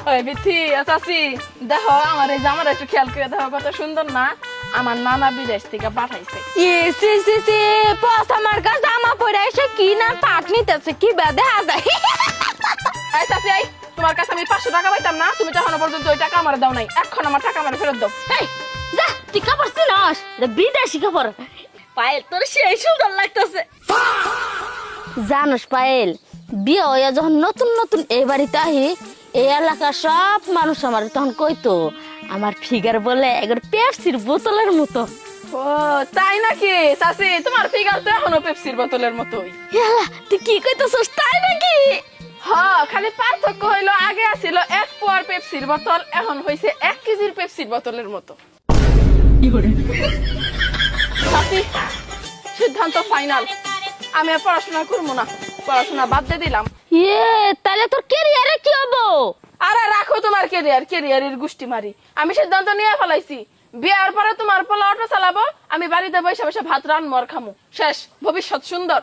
ওই বিথি চাচি দেখো আমার এই জামাটা একটু খেয়াল করে দেখো কত সুন্দর না। আমার নানা বিদেশ থেকে পাঠাইছে। আমার কাছে জামা পরে এসে কি না পাট নিতেছে কি বেদে যায়। এই চাচি এই তোমার কাছে আমি 500 টাকা পাইতাম না, তুমি তো এখনো পর্যন্ত ওই টাকা আমার দাও নাই। এখন আমার টাকা আমার ফেরত দাও। এই যা তুই কাপড় চিনস, এটা বিদেশি কাপড়। পায়েল তোর সেই সুন্দর লাগতেছে। জানোস পায়েল, বিয়ে হইয়া যখন নতুন নতুন এই বাড়িতে আহি, এই এলাকার সব মানুষ আমার তখন কইতো আমার ফিগার বলে একবার পেপসির বোতলের মতো। ও তাই নাকি চাচি? তোমার ফিগার তো এখনো পেপসির বোতলের মতোই। ইয়ালা, তুই কি কইতেছস তাই নাকি? হ্যাঁ, খালি পার্থক্য হইলো আগে আছিল 1 পোয়ার পেপসির বোতল, এখন হইছে 1 কেজির পেপসির বোতলের মতো। চাচি সিদ্ধান্ত ফাইনাল, আমি আর পড়াশোনা করবো না, পড়াশোনা বাদ দিয়ে দিলাম। তাহলে তোর ক্যারিয়ারে কি হবো? আরে রাখো তোমার ক্যারিয়ারের গুষ্টি মারি। আমি সিদ্ধান্ত নিয়ে ফেলাইছি, বিয়ার পরে তোমার পোলা অটো চালাবো, আমি বাড়িতে বসে বসে ভাত রান্না আর খামু। শেষ, ভবিষ্যৎ সুন্দর।